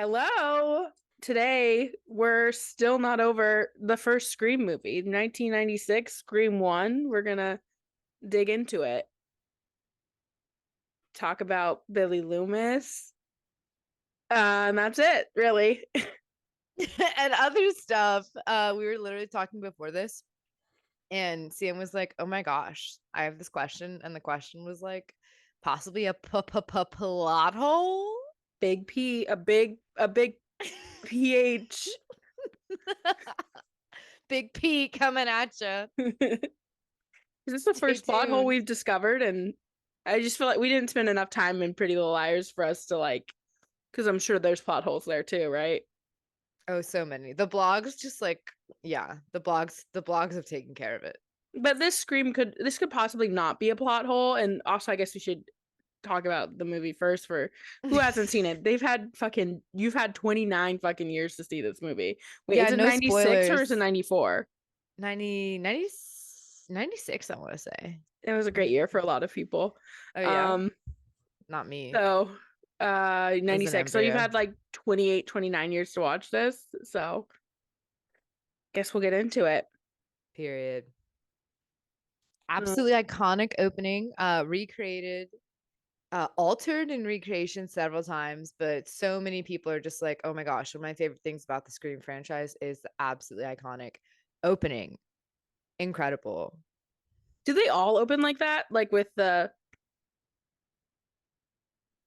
Hello. Today, we're still not over the first Scream movie, 1996, Scream 1. We're gonna dig into it. Talk about Billy Loomis. And that's it, really. And other stuff. We were literally talking before this, and Sam was like, "Oh my gosh, I have this question," and the question was like, possibly a plot hole. Big P, a big PH. Big P coming at you. Is this the Stay first plot hole tuned. we've discovered? And I just feel like we didn't spend enough time in Pretty Little Liars for us to because I'm sure there's plot holes there too, right? Oh, so many. The blogs just like, yeah, the blogs have taken care of it. But this could possibly not be a plot hole, and also I guess we should talk about the movie first for who hasn't seen it. You've had 29 fucking years to see this movie. Wait, is Yeah, it no 96 or is it spoilers. 94? 96, I want to say. It was a great year for a lot of people. Oh yeah, Um, not me. so I was an 96. So you've embryo. had like 28, 29 years to watch this. So guess we'll get into it. Period. Uh, Absolutely iconic opening, recreated, altered in recreation several times, but so many people are just like, oh my gosh, one of my favorite things about the Scream franchise is the absolutely iconic opening. Incredible. do they all open like that? Like with the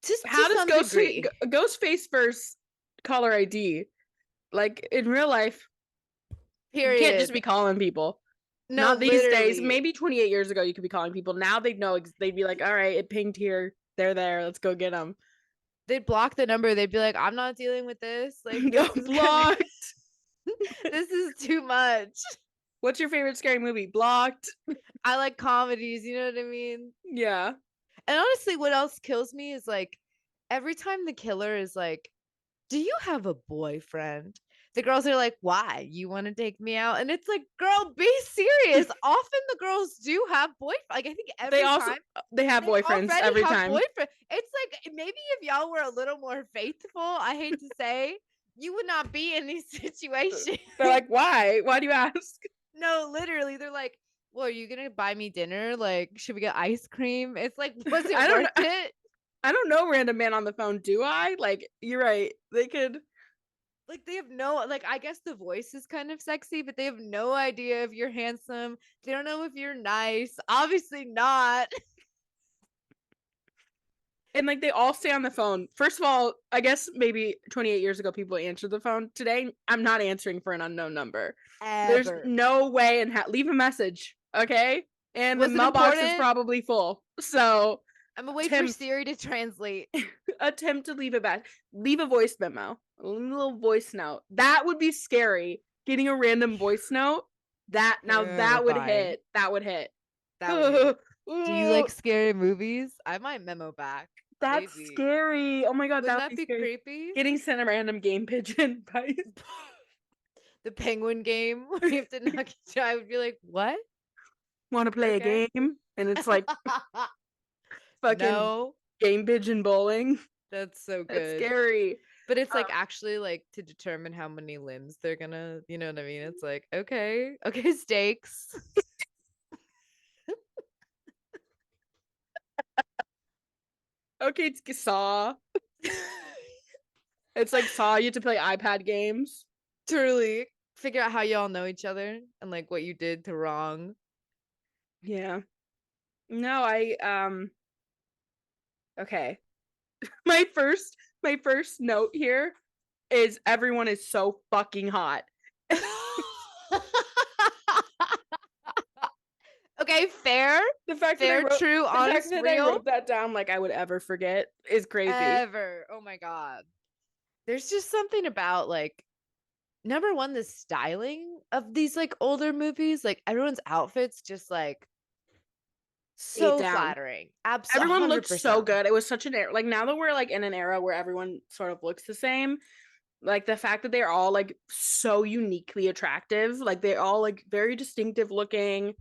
Just to how does some degree. Ghostface first caller ID? Like in real life, you can't just Period. be calling people. No, Not these days. literally. Maybe 28 years ago, you could be calling people. Now they'd know. They'd be like, "All right, it pinged here. They're there. Let's go get them." They'd block the number. They'd be like, I'm not dealing with this. Like, Go this is gonna blocked. this is too much. What's your favorite scary movie? Blocked. I like comedies, you know what I mean? Yeah. And honestly, what else kills me is like every time the killer is like, do you have a boyfriend? The girls are like, why? You want to take me out? And it's like, girl, be serious. Often the girls do have boyfriends. Like, I think They every also time they have they boyfriends already every have time. boyfriend. It's like maybe if y'all were a little more faithful, I hate to say, you would not be in these situations. They're like, "Why? Why do you ask?" No, literally, they're like, well, are you gonna buy me dinner? Like, should we get ice cream? It's like, was it I don't worth know. it? I don't know random man on the phone, do I? Like, you're right. They could. Like they have no, like, I guess the voice is kind of sexy, but they have no idea if you're handsome. They don't know if you're nice. Obviously not. And like they all stay on the phone. First of all, I guess maybe 28 years ago people answered the phone. Today, I'm not answering for an unknown number. There's Ever. no way and leave a message, okay? And the Was it mailbox is important? probably full. So I'm gonna wait for attempt Siri to translate. attempt to leave it back. Leave a voice memo, a little voice note. That would be scary. Getting a random voice note. That would Terrifying. hit. That would hit. That would hit. Do you like scary movies? I might memo back. That's Maybe. scary. Oh my god, that Wouldn't would that be be scary. creepy? Getting sent a random game pigeon by The penguin game where you have to knock each I would be like, what? want to play a Okay. game, and it's like fucking No, game pigeon bowling. that's so That's good. scary. But it's like actually like to determine how many limbs they're gonna, you know what I mean? It's like, okay, okay, stakes. Okay, it's Saw. It's like Saw. You have to play iPad games. Truly figure out how y'all know each other and like what you did to wrong. Yeah. No, I. Okay. My first note here is everyone is so fucking hot. Okay, fair, The fact that I fair, wrote true, the fact honest, that I real. wrote that down like I would ever forget is crazy. Ever. Oh my god. There's just something about like number one, the styling of these like older movies, like everyone's outfits just like Eight so down. flattering. Absolutely Everyone looked so 100%. good. It was such an era. Like now that we're like in an era where everyone sort of looks the same, like the fact that they're all like so uniquely attractive, like they're all like very distinctive looking.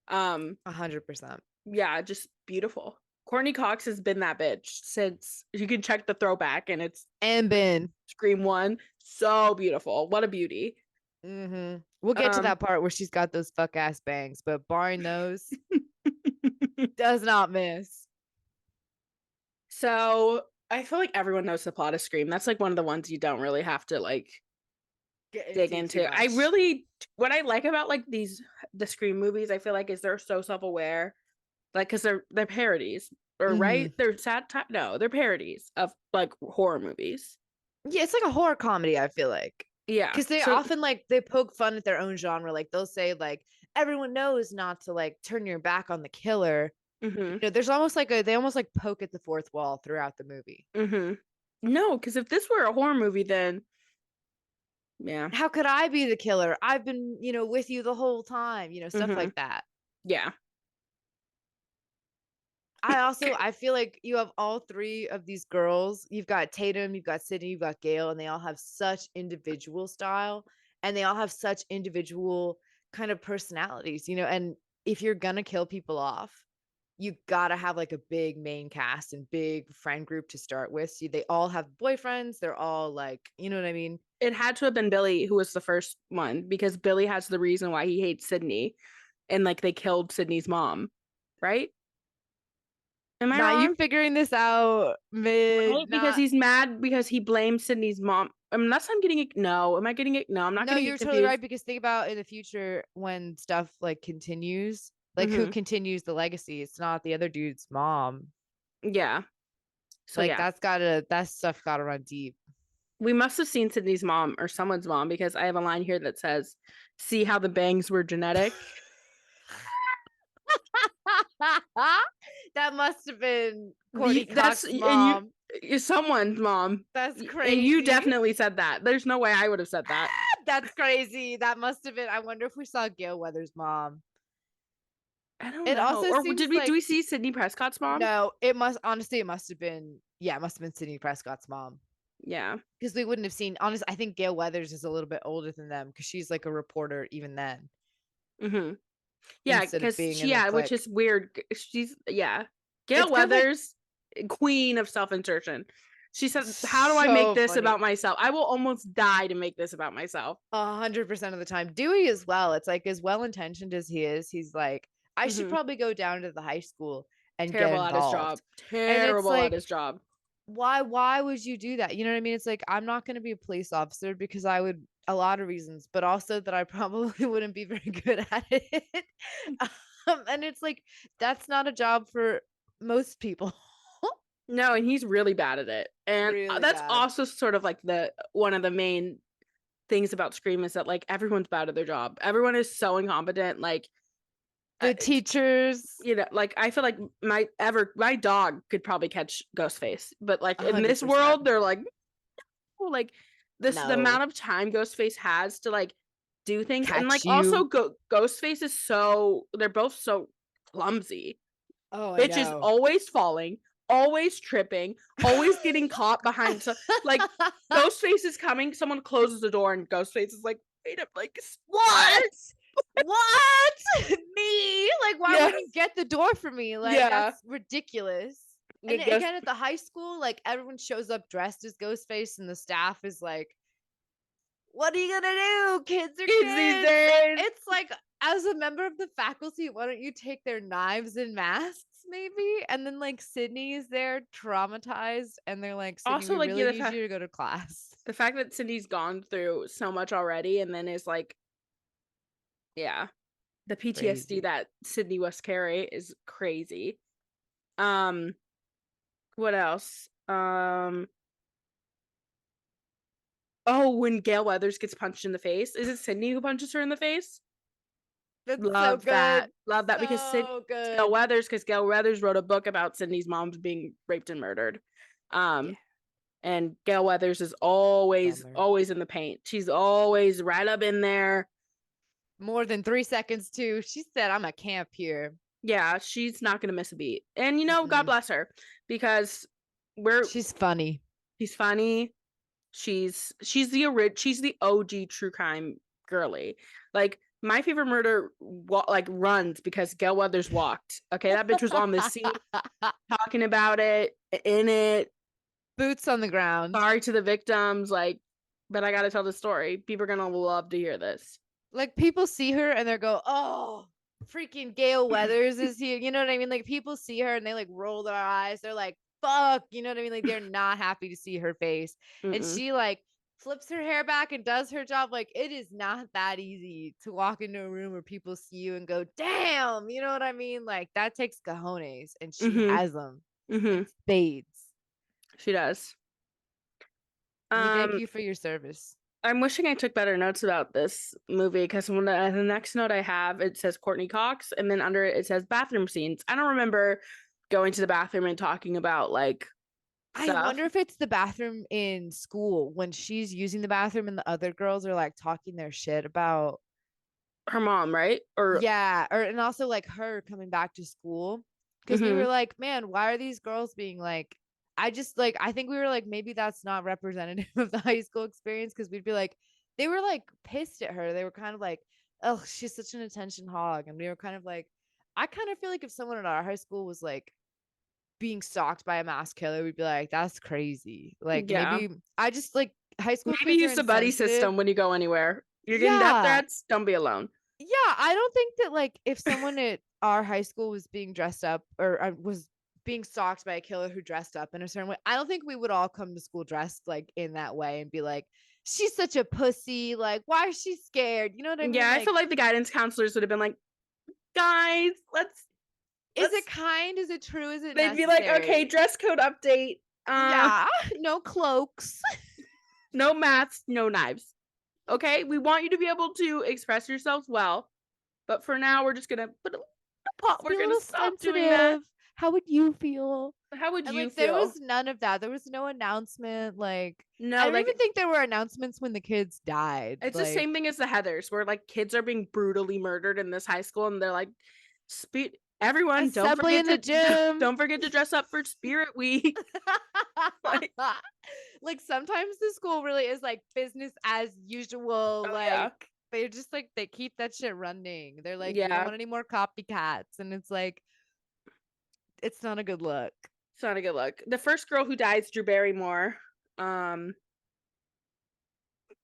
Um, 100%. yeah, just beautiful. Courtney Cox has been that bitch since you can check the throwback and it's And Ben. Scream 1. So beautiful. What a beauty. We'll get to Um that part where she's got those fuck ass bangs, but barring those, does not miss. So I feel like everyone knows the plot of Scream. That's like one of the ones you don't really have to like Get dig into too into. I much. really what I like about like the Scream movies, I feel like is they're so self-aware. Like because they're parodies. Or right? They're satire. No, they're parodies of like horror movies. Yeah, it's like a horror comedy, I feel like. Yeah. Because they So often like they poke fun at their own genre. Like they'll say, like, everyone knows not to like turn your back on the killer. mhm. There's almost like they almost like poke at the fourth wall throughout the movie. Mhm. No, because if this were a horror movie, then yeah. How could I be the killer? I've been, with you the whole time, stuff Mhm. like that. Yeah. I feel like you have all three of these girls. You've got Tatum, you've got Sydney, you've got Gail, and they all have such individual style and they all have such individual kind of personalities, and if you're gonna kill people off, you gotta have like a big main cast and big friend group to start with. So they all have boyfriends, they're all like, you know what I mean? It had to have been Billy who was the first one because Billy has the reason why he hates Sydney and like they killed Sydney's mom, right? Am I Now you wrong? figuring this out Right? mid Because not. he's mad because he blames Sydney's mom. Unless I'm getting it. No, am I getting it? No, I'm not No, getting it you're totally confused. right, because think about in the future when stuff like continues, like who Mm-hmm. continues the legacy? It's not the other dude's mom. Yeah. So Like yeah, that stuff gotta run deep. we must have seen Sydney's mom or someone's mom because I have a line here that says, "See how the bangs were genetic." That must have been Courtney That's Cox's and mom. someone's mom, That's and you crazy. definitely said that. There's no way I would have said that. That's crazy. That must have been. I wonder if we saw Gail Weathers' mom. I don't It know. also Or seems did we? Do we like see Sydney Prescott's mom? no. It must honestly. It must have been. Yeah, it must have been Sidney Prescott's mom. Yeah. Because we wouldn't have seen. Honest, I think Gail Weathers is a little bit older than them because she's like a reporter even then, Mm-hmm. Yeah, instead of because being she, in a yeah, which clique. is weird. She's yeah, Gail It's good, like Weathers, queen of self insertion. She said, "How do I make so this funny. about myself? I will almost die to make this about myself." 100% of the time. Dewey as well. It's like as well intentioned as he is. He's like, I should Mm-hmm. probably go down to the high school and get Terrible at his job. involved. And it's Terrible at like, his job. why would you do that? You know what I mean? It's like I'm not going to be a police officer because I would, a lot of reasons, but also that I probably wouldn't be very good at it. And it's like that's not a job for most people. No, and he's really bad at it. And Really that's bad. also sort of like the one of the main things about Scream is that like everyone's bad at their job. Everyone is so incompetent. Like The teachers, like I feel like my dog could probably catch Ghostface, but like in this 100%. world, they're like, oh, like this the No. amount of time Ghostface has to like do things, and like Catch you. also Ghostface is so they're both so clumsy. Oh, I Bitch is know. always falling, always tripping, always getting caught behind. So like Ghostface is coming, someone closes the door, and Ghostface is like, wait up, like What? What? Me? Like, why yeah, wouldn't you get the door for me? Like, yeah. that's ridiculous. And It goes, again, at the high school, like everyone shows up dressed as Ghostface, and the staff is like, what are you gonna do? Kids are kids these kids. days. It's like, as a member of the faculty, why don't you take their knives and masks, maybe? And then like Sydney is there traumatized, and they're like, Sydney, Also, we like really need you to go to class. the fact that Cindy's gone through so much already, and then is like, yeah, the PTSD Crazy. that Sydney West carry is crazy. Um, what else? Oh, when Gail Weathers gets punched in the face, is it Sydney who punches her in the face? That's so Love that. good. Love that because So Gail good. Weathers, because Gail Weathers wrote a book about Sydney's mom's being raped and murdered. Yeah. And Gail Weathers is always, Bummer. always in the paint. She's always right up in there. More than 3 seconds too. She said, I'm a camp here. Yeah, she's not gonna miss a beat. And God Mm-mm. bless her because we're She's funny. she's funny. She's the OG true crime girly. Like My favorite murder like runs because Gail Weathers walked. Okay, that bitch was on the scene talking about it, in it. Boots on the ground. Sorry to the victims, like, but I gotta tell the story. People are gonna love to hear this. Like people see her and they go, "Oh, freaking Gail Weathers is here." You know what I mean? Like people see her and they like roll their eyes. They're like, "Fuck," you know what I mean? Like they're not happy to see her face, and Mm-mm. she like flips her hair back and does her job. Like it is not that easy to walk into a room where people see you and go, "Damn," you know what I mean? Like that takes cojones, and she Mm-hmm. has them Mm-hmm. in spades. She does. We thank you for your service. I'm wishing I took better notes about this movie because when the next note I have, it says Courtney Cox, and then under it says bathroom scenes. I don't remember going to the bathroom and talking about like I stuff. wonder if it's the bathroom in school when she's using the bathroom and the other girls are like talking their shit about Her mom, right? Or yeah, or and also like her coming back to school because we mm-hmm. were like, man, why are these girls being like I just like I think we were like maybe that's not representative of the high school experience because we'd be like they were like pissed at her. They were kind of like, oh, she's such an attention hog. And we were kind of like, I kind of feel like if someone at our high school was like being stalked by a mass killer, we'd be like, that's crazy. Like Yeah. maybe I just like high school Maybe kids are use the buddy insensitive. system when you go anywhere. You're getting death Yeah. threats, don't be alone. Yeah. I don't think that like if someone at our high school was being dressed up or was being stalked by a killer who dressed up in a certain way, I don't think we would all come to school dressed like in that way and be like, she's such a pussy. Like, why is she scared? You know what I mean? Yeah, I Like, feel like the guidance counselors would have been like, guys, is let's it kind? Is it true? Is it they'd be like, okay, necessary? dress code update. Yeah. No cloaks. No masks, no knives. Okay, we want you to be able to express yourselves well, but for now, we're just gonna put a pot. We're gonna stop doing that. How would you feel? How would And you like there feel? was none of that. There was no announcement. Like I No, don't like even think there were announcements when the kids died. it's the Like same thing as the Heathers, where like kids are being brutally murdered in this high school, and they're like, everyone, assembly in the gym. don't forget to dress up for Spirit Week." Like, Like sometimes the school really is like business as usual. oh Like yeah, they just like they keep that shit running. They're like, we don't yeah, want any more copycats. And it's like it's not a good look. it's not a good look. The first girl who dies, Drew Barrymore. Um,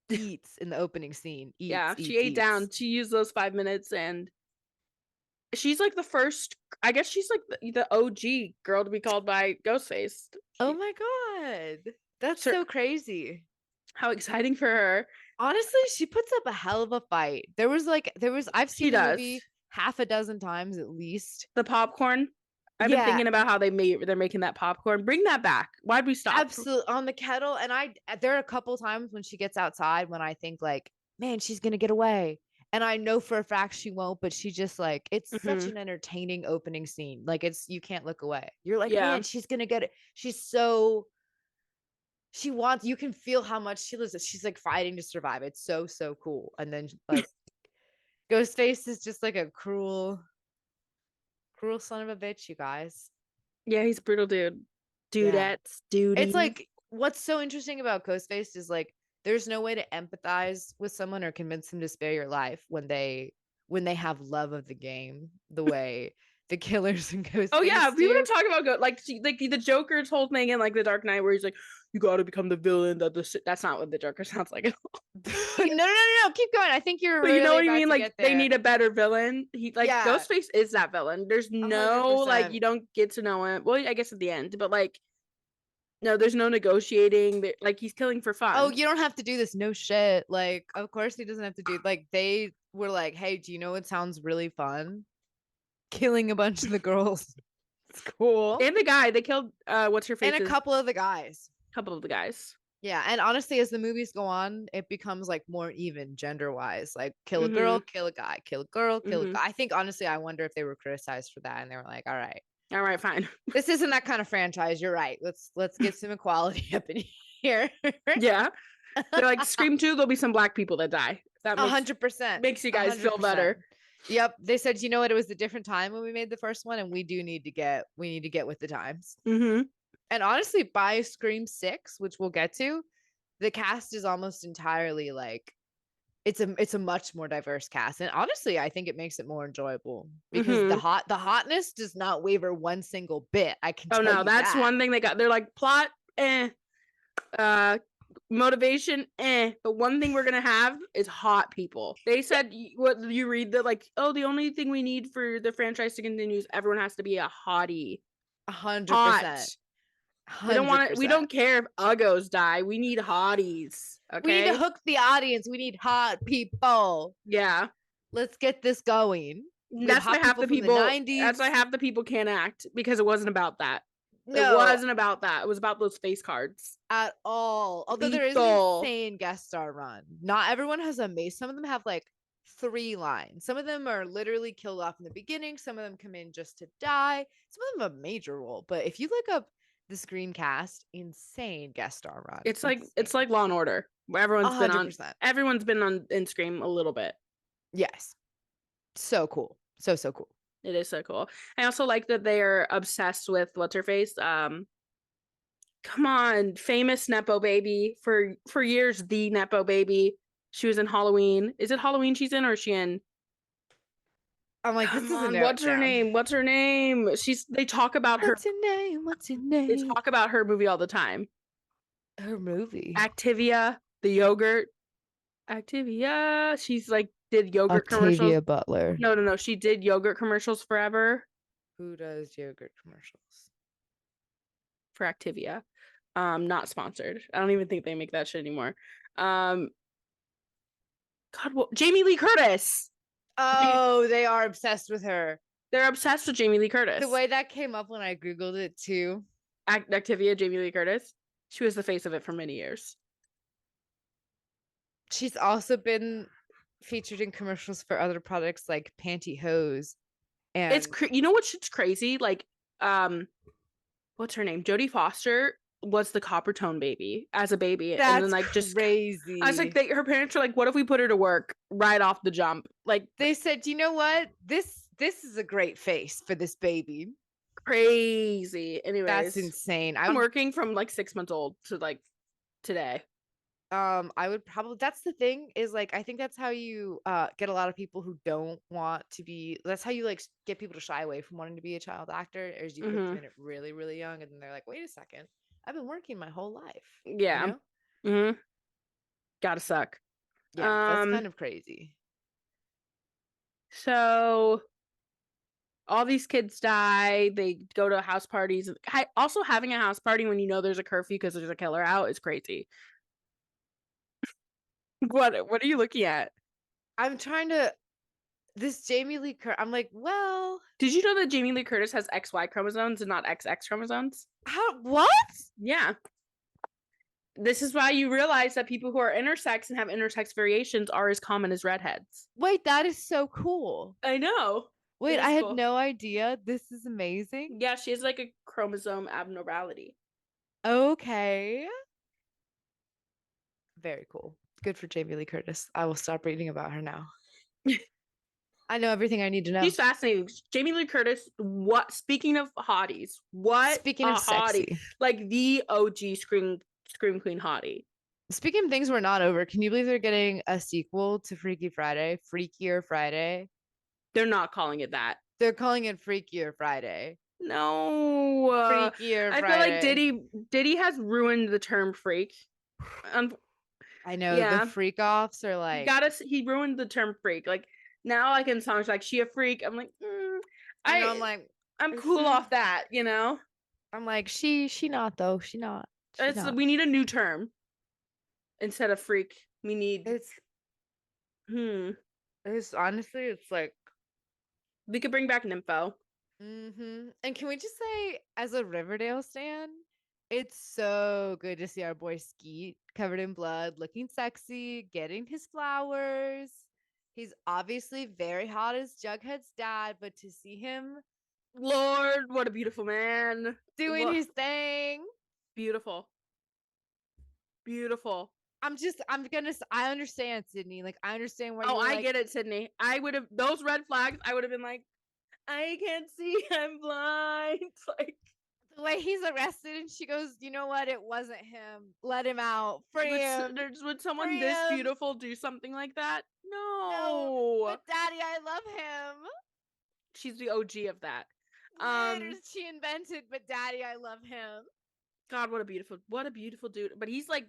Eats in the opening scene. yeah, Eats, she ate down. eats. She used those 5 minutes, and she's like the first. I guess she's like the OG girl to be called by Ghostface. Oh my god. That's Sure, so crazy. how exciting for her. Honestly, she puts up a hell of a fight. I've She seen the does. movie half a dozen times at least. The popcorn. I've been Yeah, thinking about how they're making that popcorn. Bring that back. Why'd we stop? absolutely on the kettle. And there are a couple times when she gets outside when I think like, man, she's gonna get away. And I know for a fact she won't, but she just like it's such Mm-hmm. an entertaining opening scene. Like it's you can't look away. You're like, Yeah. man, she's gonna get it. She wants you can feel how much she lives. She's like fighting to survive. It's so cool. And then like Ghostface is just like a cruel son of a bitch, you guys. Yeah, he's a brutal dude. Yeah. Dudettes, duty. It's like what's so interesting about Ghostface is like there's no way to empathize with someone or convince them to spare your life when they have love of the game the way the killers and Ghostface oh yeah, we do. want to talk about like the Joker's whole thing in like the Dark Knight, where he's like, "You got to become the villain." That's not what the Joker sounds like. No. Keep going. I think you're But you know really what I about mean? to Like get they there. need a better villain. He like Yeah, Ghostface is that villain. There's no like 100%. you don't get to know him. Well, I guess at the end, but like no, there's no negotiating. Like he's killing for fun. Oh, you don't have to do this. No shit. Like, of course he doesn't have to do like they were like, hey, do you know what sounds really fun? Killing a bunch of the girls. It's cool. And the guy they killed. What's her face? And a couple of the guys. Couple of the guys. Yeah, and honestly, as the movies go on, it becomes like more even gender wise. Like, kill a Mm-hmm. girl, kill a guy, kill a girl, kill a Mm-hmm. guy. I think honestly, I wonder if they were criticized for that, and they were like, "All right, All right, fine. this isn't that kind of franchise. You're right. Let's get some equality up in here." Yeah. They're like Scream 2, there'll be some black people that die. That 100% makes you guys feel better. Yep, they said, you know what? It was a different time when we made the first one, and we need to get with the times. Mm-hmm. And honestly, by Scream 6, which we'll get to, the cast is almost entirely like it's a much more diverse cast, and honestly, I think it makes it more enjoyable because Mm-hmm. the hotness does not waver one single bit. I can Oh tell no, you that's that. one thing they got. They're like plot, uh, motivation, but one thing we're gonna have is hot people. They said what you read that like, oh, the only thing we need for the franchise to continue is everyone has to be a hottie. 100%. Hot. We don't want it. We 100%. don't care if uggos die. We need hotties. We need to Okay. hook the audience. We need hot people. Yeah. Let's get this going. We have That's why hot half people the from the people. That's 90s. why half the people can't act because it wasn't about that. It No, wasn't about that. It was about those face cards. at all. Although there is an Lethal. insane guest star run. Not everyone has a mace. Some of them have like 3 lines. Some of them are literally killed off in the beginning. Some of them come in just to die. Some of them have a major role. But if you look up the screen cast, insane guest star run. It's Insane. like Law and Order. Where everyone's been on. 100%. Everyone's been on in Scream a little bit. Yes. So cool. So cool. It is so cool. I also like that they're obsessed with what's her face. Come on, famous nepo baby for years. The nepo baby. She was in Halloween. Is it Halloween she's in, or is she in? I'm like, this Come is a on, narrow what's her down. name? What's her name? They talk about her. What's your name? What's your They name? talk about her movie all the time. Her movie. Activia, the yogurt. Activia. She's like did yogurt commercials. Octavia Butler. No. She did yogurt commercials forever Who does yogurt commercials? for Activia. Not sponsored. I don't even think they make that shit anymore. God, Jamie Lee Curtis. Oh, they are obsessed with her. They're obsessed with Jamie Lee Curtis. The way that came up when I Googled it too. Activia, Jamie Lee Curtis. She was the face of it for many years. She's also been featured in commercials for other products like pantyhose. And It's you know what shit's crazy? Like, what's her name? Jodie Foster was the Coppertone baby as a baby, that's and then like crazy. I was like, her parents are like, what if we put her to work right off the jump? Like they said, you know what? This is a great face for this baby. Crazy. Anyways, that's insane. I'm working from like 6 months old to like today. I would probably, that's the thing is like, I think that's how you get a lot of people who don't want to be, that's how you like get people to shy away from wanting to be a child actor, is you put them in it really, really young, and then they're like, wait a second, I've been working my whole life. Yeah. You know? Gotta suck. Yeah, that's kind of crazy. So all these kids die. They go to house parties. Also, having a house party when you know there's a curfew because there's a killer out is crazy. What are you looking at? I'm trying to, this Jamie Lee Curtis, I'm like, well, did you know that Jamie Lee Curtis has XY chromosomes and not XX chromosomes? What? Yeah. This is why you realize that people who are intersex and have intersex variations are as common as redheads. Wait, that is so cool. I know. Wait, I had no idea. This is amazing. Yeah, she has like a chromosome abnormality. Okay. Very cool. Good for Jamie Lee Curtis. I will stop reading about her now. I know everything I need to know. She's fascinating. Jamie Lee Curtis, speaking of hotties, speaking of hottie. sexy. Like the OG Scream Queen hottie. Speaking of things we're not over, can you believe they're getting a sequel to Freakier Friday? They're not calling it that. They're calling it Freakier Friday. No. Freakier Friday. I feel like Diddy has ruined the term freak. I know, the freak offs are like, he ruined the term freak. Like now, like in songs like "She a Freak," I'm like, I'm like, I'm cool off that, you know. I'm like, she not though. She not. We need a new term instead of freak. We need It's honestly, it's like we could bring back nympho. And can we just say, as a Riverdale stan, it's so good to see our boy Skeet covered in blood, looking sexy, getting his flowers. He's obviously very hot as Jughead's dad, but to see him, Lord, what a beautiful man, doing his thing. Beautiful. I understand, Sydney. Like, I understand why. I get it, Sydney. I would have those red flags. I would have been like, I can't see. I'm blind. Like The way he's arrested, and she goes, "You know what? It wasn't him. Let him out. Free him. Would someone Free this him." beautiful do something like that? No, No. but Daddy, I love him. She's the OG of that. Literally, she invented, but Daddy, I love him. God, what a beautiful dude. But he's like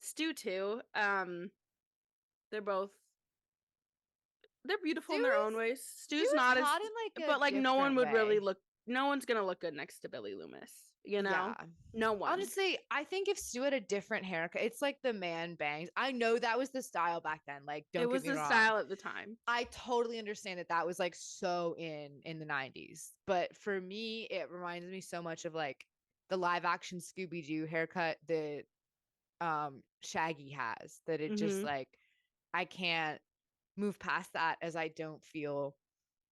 Stu too. They're beautiful in their own ways. Stu Stu's is not as, hot in like a but like no one different would really way. look. No one's gonna look good next to Billy Loomis. You know, Yeah. no one. Honestly, I think if Stu had a different haircut, it's like the man bangs. I know that was the style back then. Like, don't It was get me the wrong. style at the time. I totally understand that was like so in the 90s. But for me, it reminds me so much of like the live action Scooby-Doo haircut that Shaggy has, that it just like I can't move past that, as I don't feel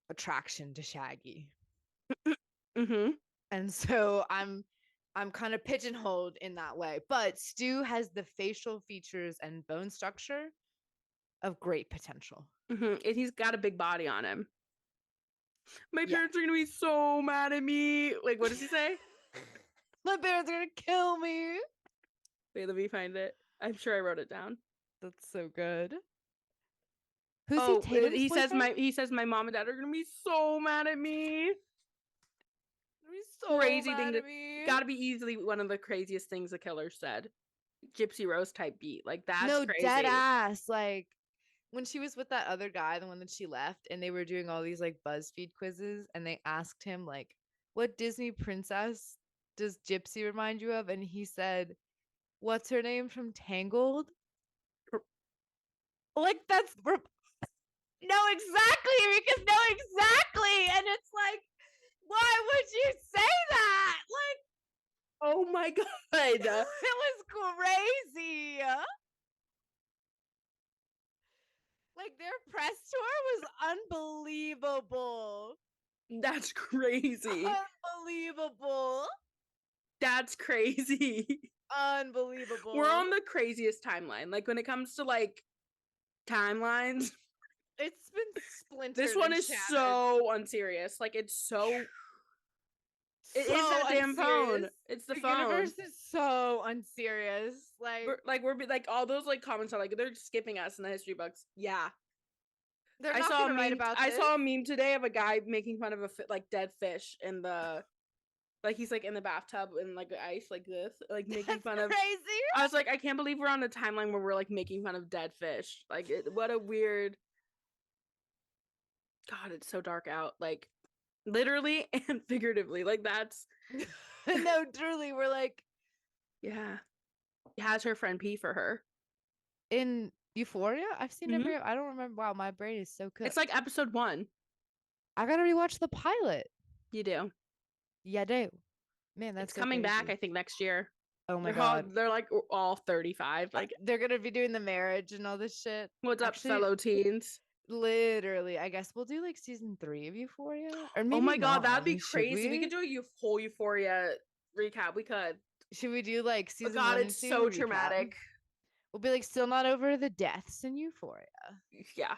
attraction to Shaggy. And so I'm kind of pigeonholed in that way. But Stu has the facial features and bone structure of great potential. And he's got a big body on him. My parents are gonna be so mad at me. Like, what does he say? My parents are gonna kill me. Wait, let me find it. I'm sure I wrote it down. That's so good. Who's he? Tatum's he boyfriend? says my mom and dad are gonna be so mad at me. So crazy mad thing at to me. gotta be easily one of the craziest things the killer said. Gypsy Rose type beat. Like that's no, crazy. dead ass. Like when she was with that other guy, the one that she left, and they were doing all these like BuzzFeed quizzes, and they asked him like, "What Disney princess does Gypsy remind you of?" And he said, "What's her name from Tangled?" Like that's no, exactly, because no, exactly, and it's like, why would you say that? Like, oh my god, it was crazy. Like their press tour was unbelievable. That's crazy. Unbelievable. That's crazy. Unbelievable. We're on the craziest timeline. Like when it comes to like timelines, it's been splintered. This one is shattered. so unserious. Like it's so. It is that damn phone. It's the phone. Universe is so unserious. We're all those like comments are like they're skipping us in the history books. Yeah. I saw a meme. I saw a meme today of a guy making fun of a dead fish in the, like he's like in the bathtub in like ice like this, like making fun of. Crazy. I was like, I can't believe we're on a timeline where we're like making fun of dead fish. Like, what a weird. God, it's so dark out. Like, literally and figuratively. Like that's. No, truly, we're like. Yeah. It has her friend P for her. In Euphoria? I've seen every. I don't remember. Wow, my brain is so cooked. It's like episode 1. I gotta rewatch the pilot. You do. Yeah, I do. Man, that's it's coming back. I think next year. Oh my god, they're like all 35. Like they're gonna be doing the marriage and all this shit. What's up, fellow teens? Literally, I guess we'll do like season 3 of Euphoria. Or maybe oh my god, that'd be crazy. We could do a whole Euphoria recap. We could. Should we do like season 1 God, and it's so recap? traumatic. We'll be like still not over the deaths in Euphoria. Yeah.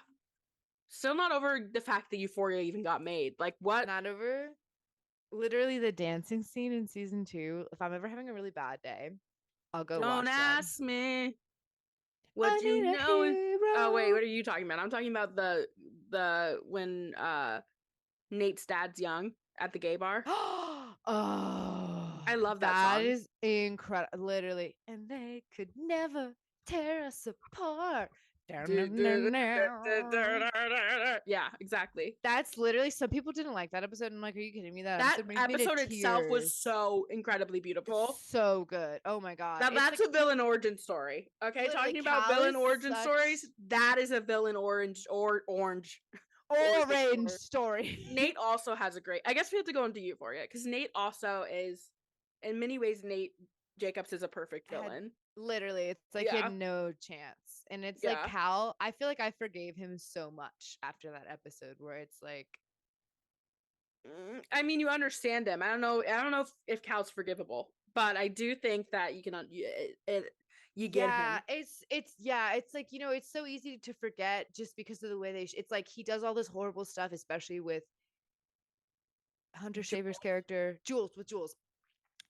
Still not over the fact that Euphoria even got made. Like what? Not over literally the dancing scene in season 2. If I'm ever having a really bad day, I'll go Don't watch ask that. me what you know. Oh wait, what are you talking about? I'm talking about the when Nate's dad's young at the gay bar. Oh, I love that song. That is incredible. Literally, and they could never tear us apart. Yeah, exactly. That's literally, some people didn't like that episode. I'm like, are you kidding me? That episode itself was so incredibly beautiful. So good. Oh my god. Now that's like a villain origin story. Okay, talking about villain origin stories, that is a villain orange story. Nate also has a great. I guess we have to go into Euphoria because Nate also is, in many ways, Nate Jacobs is a perfect villain. Literally, it's like he had no chance. And it's like Cal, I feel like I forgave him so much after that episode where it's like, I mean, you understand him. I don't know if Cal's forgivable, but I do think that you can you get him. It's like, you know, it's so easy to forget just because of the way it's like he does all this horrible stuff, especially with Hunter Shaver's character, Jules.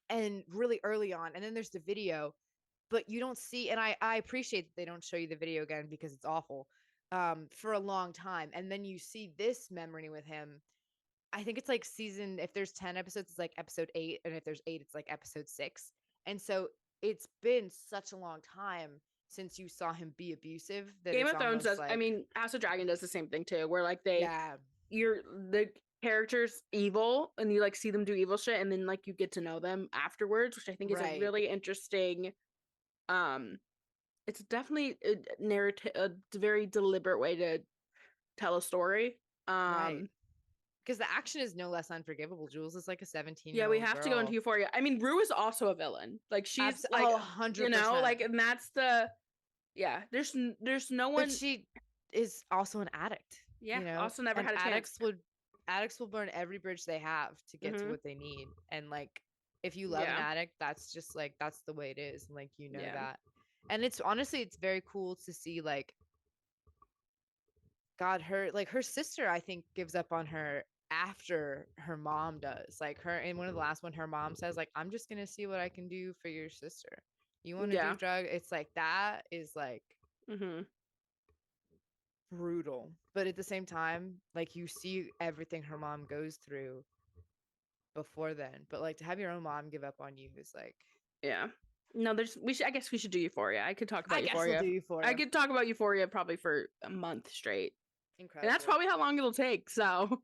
and really early on, and then there's the video, but you don't see, and I appreciate that they don't show you the video again because it's awful, for a long time, and then you see this memory with him. I think it's like season, if there's 10 episodes, it's like episode 8, and if there's 8, it's like episode 6. And so it's been such a long time since you saw him be abusive that Game it's of Thrones almost does. I like, mean, House of Dragon does the same thing too, where like yeah, you're the characters evil, and you like see them do evil shit, and then like you get to know them afterwards, which I think is a right, really interesting. Um, it's definitely a narrative, a very deliberate way to tell a story. right. Um, Because the action is no less unforgivable. Jules is like a 17 yeah, year we old have to go into girl. Euphoria. I mean, Rue is also a villain. Like she's like, Oh, you know, 100%. like, and that's the yeah. There's no But one. she is also an addict, Yeah, also never and had a chance. addicts will burn every bridge they have to get to Hmm. what they need. And like, if you love an Yeah, addict, that's just like, that's the way it is. And like, yeah, that. And it's honestly, it's very cool to see like, God, her sister, I think, gives up on her after her mom does. Like, her in one of the last one, her mom says, like, I'm just gonna see what I can do for your sister. You want to do yeah. drug? It's like, that is like Hmm. brutal. But at the same time, like, you see everything her mom goes through before then. But like, to have your own mom give up on you is like, Yeah. No, there's we should I guess we should do Euphoria. I could talk about I guess we'll Euphoria. do you for I you. could talk about Euphoria probably for a month straight. And that's Incredible. probably how long it'll take. So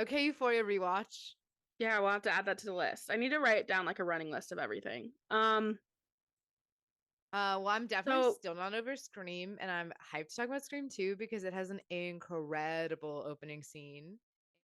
Okay, Euphoria rewatch. yeah, we'll have to add that to the list. I need to write down like a running list of everything. Well, I'm definitely So still not over Scream, and I'm hyped to talk about Scream 2 because it has an incredible opening scene.